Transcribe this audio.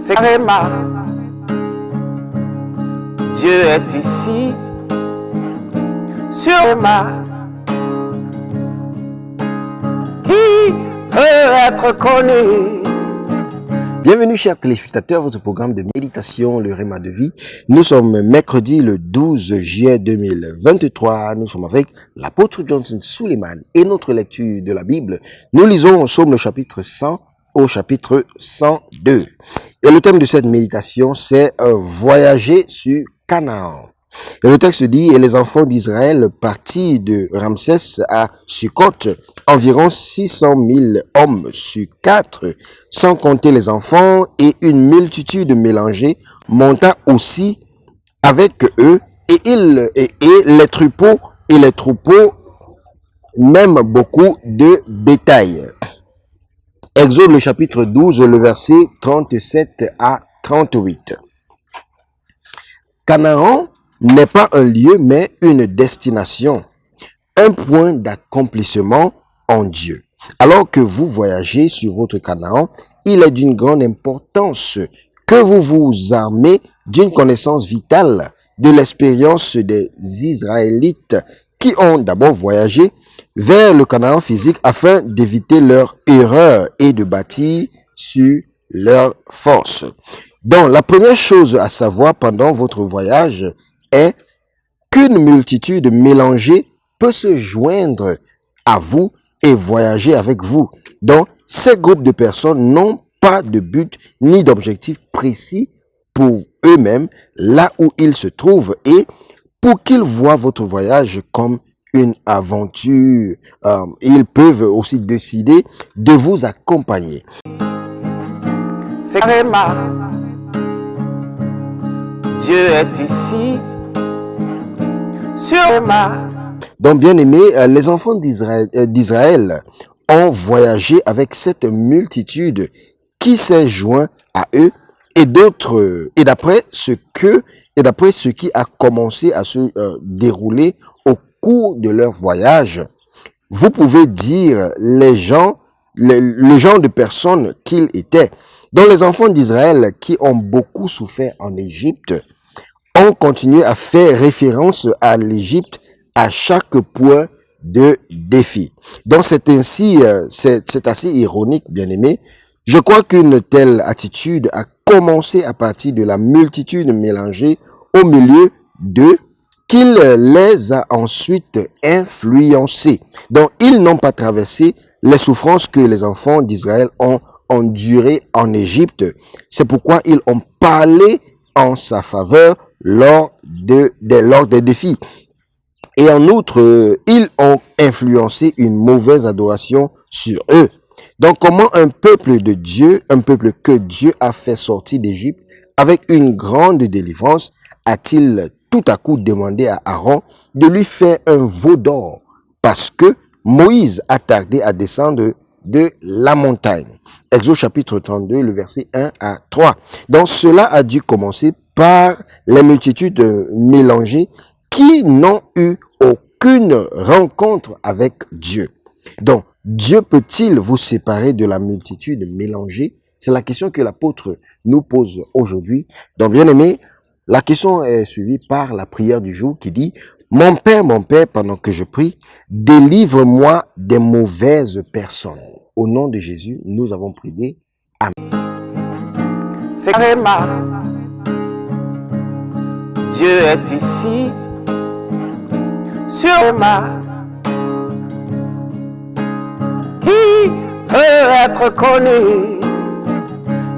c'est Réma. Dieu est ici, sur Réma. Qui veut être connu? Bienvenue chers téléspectateurs, votre programme de méditation, le Réma de vie. Nous sommes mercredi le 12 juillet 2023. Nous sommes avec l'apôtre Johnson Suleiman et notre lecture de la Bible. Nous lisons ensemble le chapitre 100 au chapitre 102. Et le thème de cette méditation, c'est voyager sur Canaan. Et le texte dit, et les enfants d'Israël partis de Ramsès à Sukkot, environ 600 000 hommes sur 4, sans compter les enfants, et une multitude mélangée monta aussi avec eux, et les troupeaux, même beaucoup de bétail. Exode le chapitre 12, le verset 37 à 38. Canaan n'est pas un lieu, mais une destination, un point d'accomplissement en Dieu. Alors que vous voyagez sur votre Canaan, il est d'une grande importance que vous vous armez d'une connaissance vitale de l'expérience des Israélites qui ont d'abord voyagé vers le Canaan physique afin d'éviter leur erreur et de bâtir sur leur force. Donc, la première chose à savoir pendant votre voyage est qu'une multitude mélangée peut se joindre à vous et voyager avec vous. Donc, ces groupes de personnes n'ont pas de but ni d'objectif précis pour eux-mêmes là où ils se trouvent et pour qu'ils voient votre voyage comme une aventure, ils peuvent aussi décider de vous accompagner. C'est Réma. Dieu est ici, sur Réma. Donc, bien aimés, les enfants d'Israël ont voyagé avec cette multitude qui s'est joint à eux et d'après ce qui a commencé à se dérouler au cours de leur voyage, vous pouvez dire le genre de personnes qu'ils étaient. Donc, les enfants d'Israël qui ont beaucoup souffert en Égypte ont continué à faire référence à l'Égypte à chaque point de défi. Donc c'est assez ironique, bien aimé. Je crois qu'une telle attitude a commencé à partir de la multitude mélangée au milieu d'eux, qu'il les a ensuite influencés. Donc ils n'ont pas traversé les souffrances que les enfants d'Israël ont endurées en Égypte. C'est pourquoi ils ont parlé en sa faveur lors des défis. Et en outre, ils ont influencé une mauvaise adoration sur eux. Donc, comment un peuple de Dieu, un peuple que Dieu a fait sortir d'Égypte avec une grande délivrance, a-t-il tout à coup demandé à Aaron de lui faire un veau d'or parce que Moïse a tardé à descendre de la montagne. Exode chapitre 32, le verset 1 à 3. Donc, cela a dû commencer par les multitudes mélangées qui n'ont eu aucune rencontre avec Dieu. Donc, Dieu peut-il vous séparer de la multitude mélangée? C'est la question que l'apôtre nous pose aujourd'hui. Donc, bien aimé, la question est suivie par la prière du jour qui dit « Mon Père, pendant que je prie, délivre-moi des mauvaises personnes. » Au nom de Jésus, nous avons prié. Amen. C'est Réma. Dieu est ici, sur Réma. Qui veut être connu?